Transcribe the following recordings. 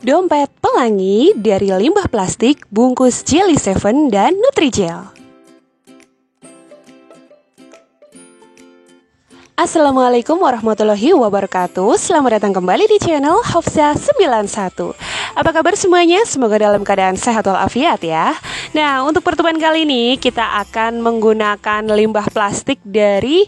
Dompet pelangi dari limbah plastik bungkus Jelly Seven dan Nutrijel. Assalamualaikum warahmatullahi wabarakatuh. Selamat datang kembali di channel Hafsah 91. Apa kabar semuanya? Semoga dalam keadaan sehat walafiat ya. Nah, untuk pertemuan kali ini kita akan menggunakan limbah plastik dari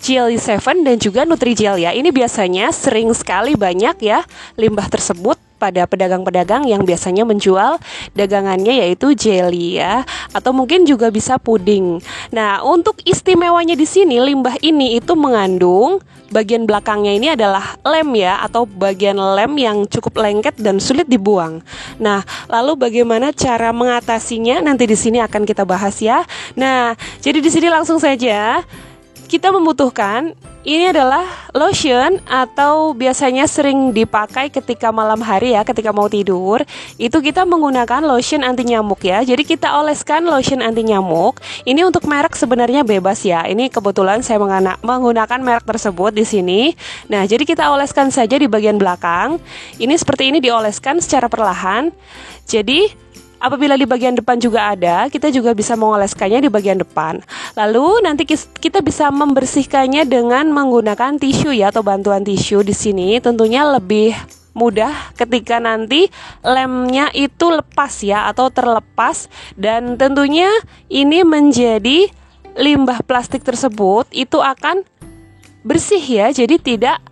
Jelly Seven dan juga Nutrijel ya. Ini biasanya sering sekali banyak ya limbah tersebut pada pedagang-pedagang yang biasanya menjual dagangannya yaitu jelly ya, atau mungkin juga bisa puding. Nah, untuk istimewanya di sini limbah ini itu mengandung bagian belakangnya ini adalah lem ya, atau bagian lem yang cukup lengket dan sulit dibuang. Nah, lalu bagaimana cara mengatasinya? Nanti di sini akan kita bahas ya. Nah, jadi di sini langsung saja kita membutuhkan ini adalah lotion atau biasanya sering dipakai ketika malam hari ya, ketika mau tidur. Itu kita menggunakan lotion anti nyamuk ya. Jadi kita oleskan lotion anti nyamuk. Ini untuk merek sebenarnya bebas ya. Ini kebetulan saya menggunakan merek tersebut di sini. Nah, jadi kita oleskan saja di bagian belakang. Ini seperti ini dioleskan secara perlahan. Jadi apabila di bagian depan juga ada, kita juga bisa mengoleskannya di bagian depan. Lalu nanti kita bisa membersihkannya dengan menggunakan tisu ya, atau bantuan tisu di sini. Tentunya lebih mudah ketika nanti lemnya itu lepas ya, atau terlepas. Dan tentunya ini menjadi limbah plastik tersebut itu akan bersih ya, jadi tidak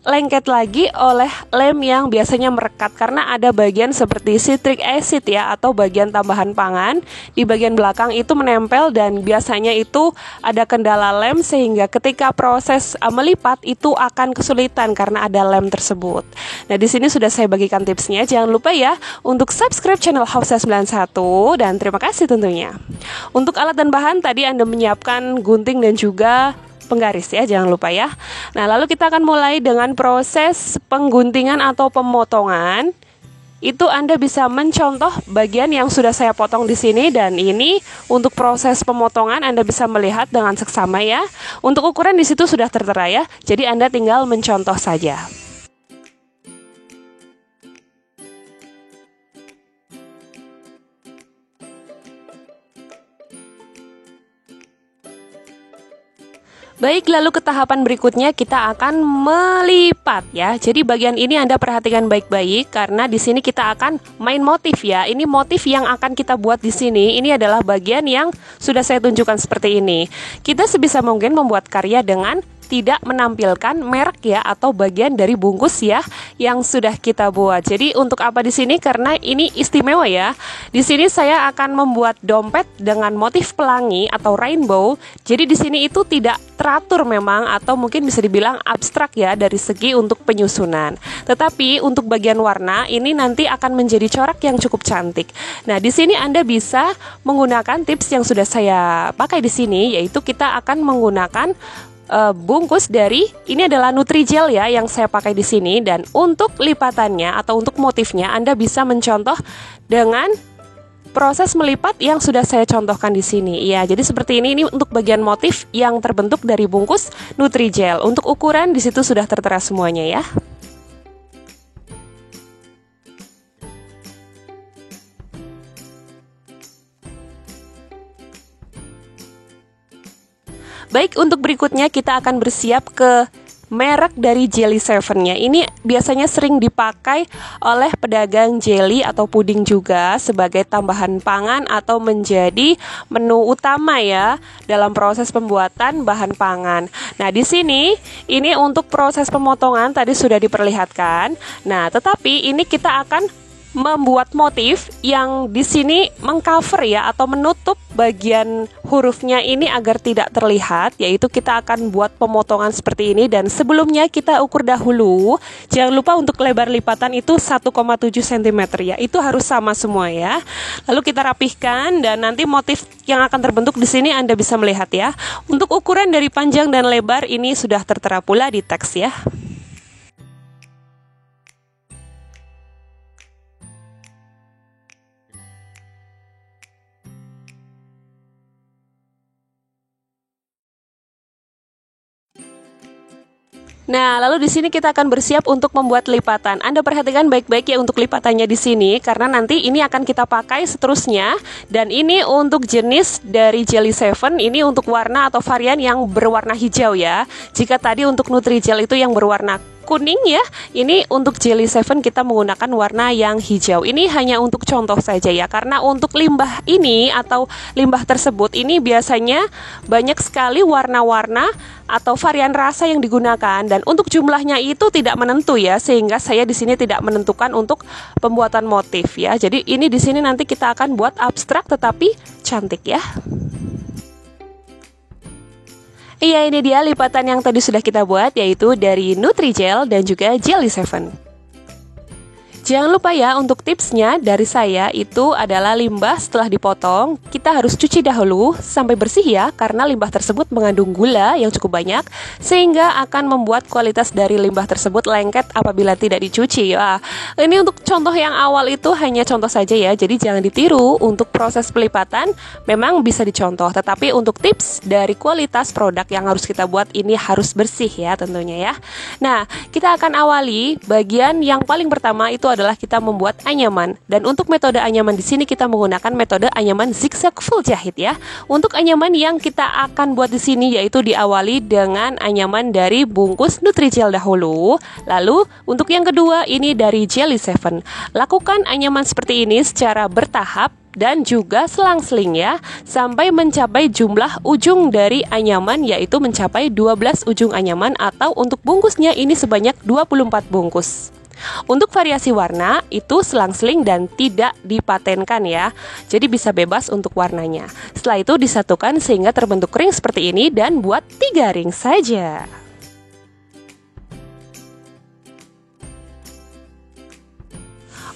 lengket lagi oleh lem yang biasanya merekat, karena ada bagian seperti citric acid ya, atau bagian tambahan pangan di bagian belakang itu menempel, dan biasanya itu ada kendala lem sehingga ketika proses melipat itu akan kesulitan karena ada lem tersebut. Nah, di sini sudah saya bagikan tipsnya. Jangan lupa ya untuk subscribe channel Hafsah 91 dan terima kasih tentunya. Untuk alat dan bahan tadi Anda menyiapkan gunting dan juga penggaris ya, jangan lupa ya. Nah, lalu kita akan mulai dengan proses pengguntingan atau pemotongan. Itu Anda bisa mencontoh bagian yang sudah saya potong di sini, dan ini untuk proses pemotongan Anda bisa melihat dengan seksama ya. Untuk ukuran di situ sudah tertera ya. Jadi Anda tinggal mencontoh saja. Baik, lalu ke tahapan berikutnya kita akan melipat ya. Jadi bagian ini Anda perhatikan baik-baik karena di sini kita akan main motif ya. Ini motif yang akan kita buat di sini. Ini adalah bagian yang sudah saya tunjukkan seperti ini. Kita sebisa mungkin membuat karya dengan tidak menampilkan merek ya, atau bagian dari bungkus ya yang sudah kita buat. Jadi untuk apa di sini? Karena ini istimewa ya. Di sini saya akan membuat dompet dengan motif pelangi atau rainbow. Jadi di sini itu tidak teratur memang, atau mungkin bisa dibilang abstrak ya dari segi untuk penyusunan. Tetapi untuk bagian warna ini nanti akan menjadi corak yang cukup cantik. Nah, di sini Anda bisa menggunakan tips yang sudah saya pakai di sini, yaitu kita akan menggunakan bungkus dari ini adalah Nutrijel ya yang saya pakai di sini. Dan untuk lipatannya atau untuk motifnya Anda bisa mencontoh dengan proses melipat yang sudah saya contohkan di sini. Ya, jadi seperti ini untuk bagian motif yang terbentuk dari bungkus Nutrijel. Untuk ukuran di situ sudah tertera semuanya ya. Baik, untuk berikutnya kita akan bersiap ke merek dari Jelly Seven-nya. Ini biasanya sering dipakai oleh pedagang jelly atau puding juga sebagai tambahan pangan atau menjadi menu utama ya dalam proses pembuatan bahan pangan. Nah, di sini ini untuk proses pemotongan tadi sudah diperlihatkan. Nah, tetapi ini kita akan membuat motif yang di sini mengcover ya, atau menutup bagian hurufnya ini agar tidak terlihat, yaitu kita akan buat pemotongan seperti ini. Dan sebelumnya kita ukur dahulu. Jangan lupa untuk lebar lipatan itu 1,7 cm ya. Itu harus sama semua ya. Lalu kita rapihkan dan nanti motif yang akan terbentuk di sini Anda bisa melihat ya. Untuk ukuran dari panjang dan lebar ini sudah tertera pula di teks ya. Nah, lalu di sini kita akan bersiap untuk membuat lipatan. Anda perhatikan baik-baik ya untuk lipatannya di sini, karena nanti ini akan kita pakai seterusnya. Dan ini untuk jenis dari Jelly 7, ini untuk warna atau varian yang berwarna hijau ya. Jika tadi untuk Nutrijel itu yang berwarna kuning ya, ini untuk Jelly 7 kita menggunakan warna yang hijau. Ini hanya untuk contoh saja ya, karena untuk limbah ini atau limbah tersebut ini biasanya banyak sekali warna-warna atau varian rasa yang digunakan, dan untuk jumlahnya itu tidak menentu ya, sehingga saya di sini tidak menentukan untuk pembuatan motif ya. Jadi ini di sini nanti kita akan buat abstrak tetapi cantik ya. Iya, ini dia lipatan yang tadi sudah kita buat, yaitu dari Nutrijel dan juga Jelly 7. Jangan lupa ya, untuk tipsnya dari saya itu adalah limbah setelah dipotong kita harus cuci dahulu sampai bersih ya, karena limbah tersebut mengandung gula yang cukup banyak sehingga akan membuat kualitas dari limbah tersebut lengket apabila tidak dicuci. Wah, ini untuk contoh yang awal itu hanya contoh saja ya, jadi jangan ditiru. Untuk proses pelipatan memang bisa dicontoh, tetapi untuk tips dari kualitas produk yang harus kita buat ini harus bersih ya tentunya ya. Nah, kita akan awali bagian yang paling pertama itu adalah kita membuat anyaman. Dan untuk metode anyaman di sini kita menggunakan metode anyaman zigzag full jahit ya. Untuk anyaman yang kita akan buat di sini yaitu diawali dengan anyaman dari bungkus Nutrijel dahulu. Lalu untuk yang kedua ini dari Jelly 7. Lakukan anyaman seperti ini secara bertahap dan juga selang-seling ya, sampai mencapai jumlah ujung dari anyaman yaitu mencapai 12 ujung anyaman, atau untuk bungkusnya ini sebanyak 24 bungkus. Untuk variasi warna itu selang-seling dan tidak dipatenkan ya, jadi bisa bebas untuk warnanya. Setelah itu disatukan sehingga terbentuk ring seperti ini dan buat 3 ring saja.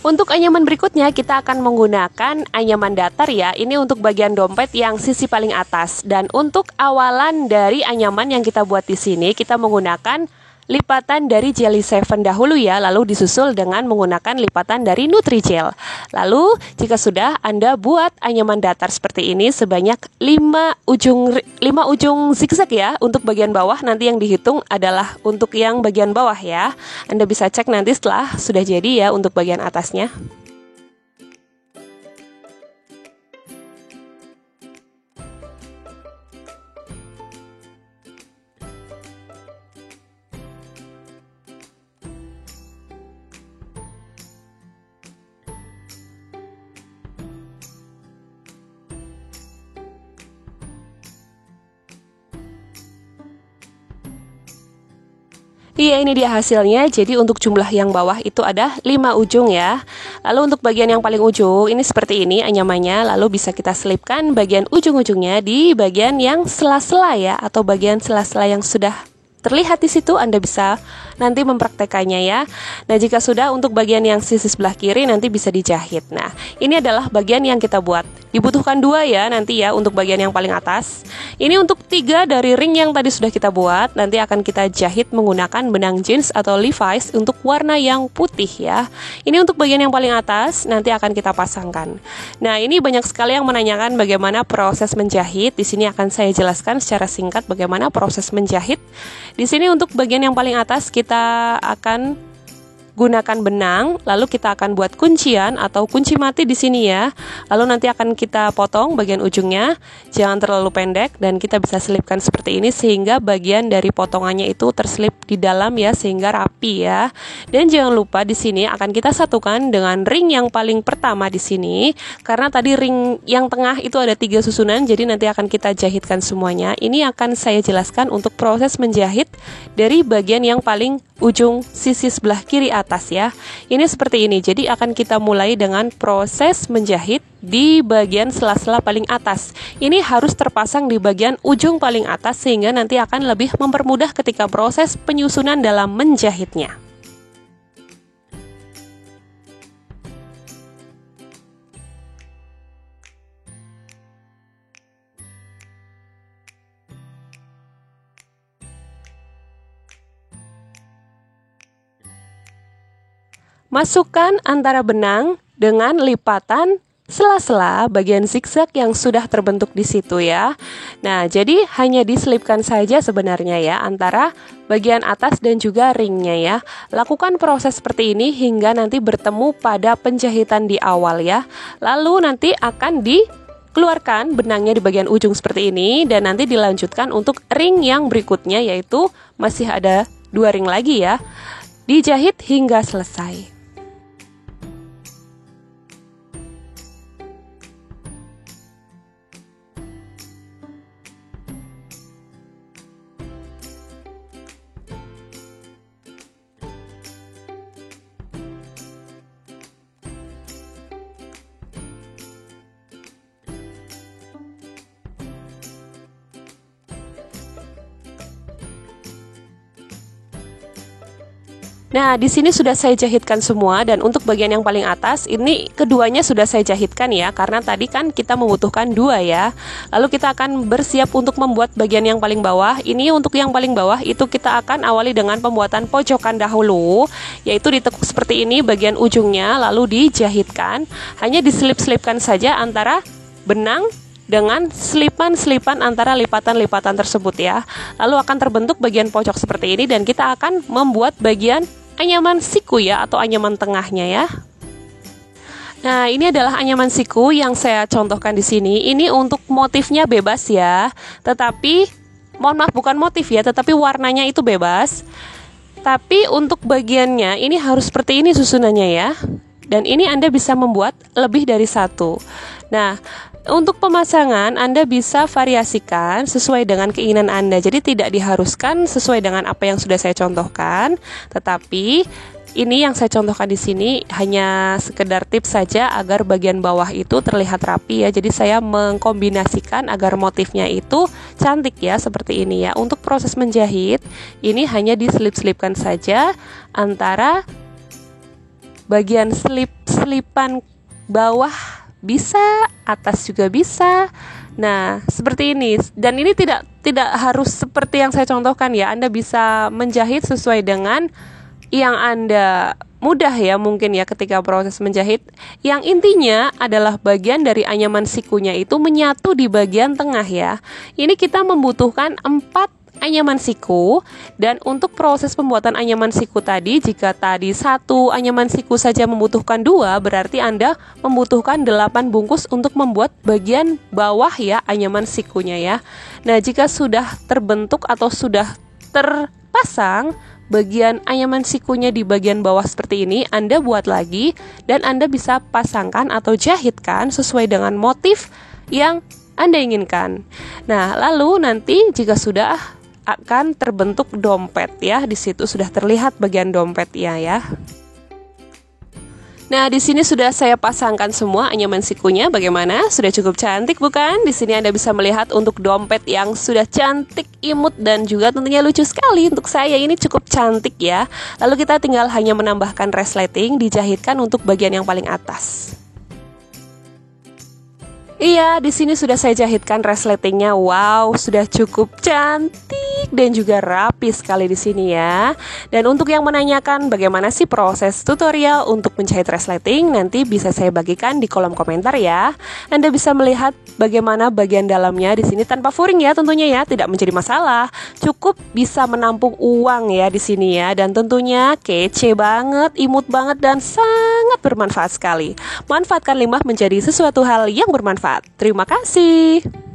Untuk anyaman berikutnya kita akan menggunakan anyaman datar ya. Ini untuk bagian dompet yang sisi paling atas. Dan untuk awalan dari anyaman yang kita buat di sini kita menggunakan lipatan dari Jelly 7 dahulu ya, lalu disusul dengan menggunakan lipatan dari Nutrijel. Lalu jika sudah, Anda buat anyaman datar seperti ini sebanyak 5 ujung zigzag ya. Untuk bagian bawah nanti yang dihitung adalah untuk yang bagian bawah ya. Anda bisa cek nanti setelah sudah jadi ya untuk bagian atasnya. Iya, ini dia hasilnya. Jadi untuk jumlah yang bawah itu ada 5 ujung ya. Lalu untuk bagian yang paling ujung ini seperti ini anyamannya. Lalu bisa kita selipkan bagian ujung-ujungnya di bagian yang sela-sela ya, atau bagian sela-sela yang sudah terlihat di situ. Anda bisa nanti mempraktekannya ya. Nah, jika sudah, untuk bagian yang sisi sebelah kiri nanti bisa dijahit. Nah, ini adalah bagian yang kita buat. Dibutuhkan 2 ya nanti ya untuk bagian yang paling atas. Ini untuk 3 dari ring yang tadi sudah kita buat. Nanti akan kita jahit menggunakan benang jeans atau Levi's untuk warna yang putih ya. Ini untuk bagian yang paling atas nanti akan kita pasangkan. Nah, ini banyak sekali yang menanyakan bagaimana proses menjahit. Di sini akan saya jelaskan secara singkat bagaimana proses menjahit. Di sini untuk bagian yang paling atas kita akan gunakan benang, lalu kita akan buat kuncian atau kunci mati di sini ya. Lalu nanti akan kita potong bagian ujungnya, jangan terlalu pendek, dan kita bisa selipkan seperti ini sehingga bagian dari potongannya itu terselip di dalam ya, sehingga rapi ya. Dan jangan lupa di sini akan kita satukan dengan ring yang paling pertama di sini, karena tadi ring yang tengah itu ada 3 susunan, jadi nanti akan kita jahitkan semuanya. Ini akan saya jelaskan untuk proses menjahit dari bagian yang paling ujung sisi sebelah kiri atas ya. Ini seperti ini. Jadi akan kita mulai dengan proses menjahit di bagian sela-sela paling atas. Ini harus terpasang di bagian ujung paling atas sehingga nanti akan lebih mempermudah ketika proses penyusunan dalam menjahitnya. Masukkan antara benang dengan lipatan sela-sela bagian zigzag yang sudah terbentuk di situ ya. Nah, jadi hanya diselipkan saja sebenarnya ya antara bagian atas dan juga ringnya ya. Lakukan proses seperti ini hingga nanti bertemu pada penjahitan di awal ya. Lalu nanti akan dikeluarkan benangnya di bagian ujung seperti ini dan nanti dilanjutkan untuk ring yang berikutnya, yaitu masih ada 2 ring lagi ya. Dijahit hingga selesai. Nah, di sini sudah saya jahitkan semua dan untuk bagian yang paling atas ini keduanya sudah saya jahitkan ya, karena tadi kan kita membutuhkan 2 ya. Lalu kita akan bersiap untuk membuat bagian yang paling bawah. Ini untuk yang paling bawah itu kita akan awali dengan pembuatan pojokan dahulu, yaitu ditekuk seperti ini bagian ujungnya lalu dijahitkan. Hanya diselip-selipkan saja antara benang dengan selipan-selipan antara lipatan-lipatan tersebut ya. Lalu akan terbentuk bagian pojok seperti ini dan kita akan membuat bagian anyaman siku ya, atau anyaman tengahnya ya. Nah, ini adalah anyaman siku yang saya contohkan di sini. Ini untuk motifnya bebas ya. Tetapi mohon maaf, bukan motif ya, tetapi warnanya itu bebas. Tapi untuk bagiannya ini harus seperti ini susunannya ya. Dan ini Anda bisa membuat lebih dari 1. Nah, untuk pemasangan Anda bisa variasikan sesuai dengan keinginan Anda. Jadi tidak diharuskan sesuai dengan apa yang sudah saya contohkan. Tetapi ini yang saya contohkan di sini hanya sekedar tips saja agar bagian bawah itu terlihat rapi ya. Jadi saya mengkombinasikan agar motifnya itu cantik ya, seperti ini ya. Untuk proses menjahit ini hanya diselip-selipkan saja antara bagian selip-selipan bawah bisa, atas juga bisa. Nah, seperti ini. Dan ini tidak harus seperti yang saya contohkan ya. Anda bisa menjahit sesuai dengan yang Anda mudah ya mungkin ya ketika proses menjahit. Yang intinya adalah bagian dari anyaman sikunya itu menyatu di bagian tengah ya. Ini kita membutuhkan 4 anyaman siku, dan untuk proses pembuatan anyaman siku tadi, jika tadi 1 anyaman siku saja membutuhkan 2, berarti Anda membutuhkan 8 bungkus untuk membuat bagian bawah ya anyaman sikunya ya. Nah, jika sudah terbentuk atau sudah terpasang bagian anyaman sikunya di bagian bawah seperti ini, Anda buat lagi dan Anda bisa pasangkan atau jahitkan sesuai dengan motif yang Anda inginkan. Nah, lalu nanti jika sudah akan terbentuk dompet ya. Di situ sudah terlihat bagian dompetnya ya. Nah, di sini sudah saya pasangkan semua anyaman sikunya. Bagaimana? Sudah cukup cantik bukan? Di sini Anda bisa melihat untuk dompet yang sudah cantik, imut, dan juga tentunya lucu sekali. Untuk saya ini cukup cantik ya. Lalu kita tinggal hanya menambahkan resleting, dijahitkan untuk bagian yang paling atas. Iya, di sini sudah saya jahitkan resletingnya. Wow, sudah cukup cantik dan juga rapi sekali di sini ya. Dan untuk yang menanyakan bagaimana sih proses tutorial untuk menjahit resleting, nanti bisa saya bagikan di kolom komentar ya. Anda bisa melihat bagaimana bagian dalamnya di sini tanpa furing ya, tentunya ya, tidak menjadi masalah. Cukup bisa menampung uang ya di sini ya, dan tentunya kece banget, imut banget, dan sangat bermanfaat sekali. Manfaatkan limbah menjadi sesuatu hal yang bermanfaat. Terima kasih.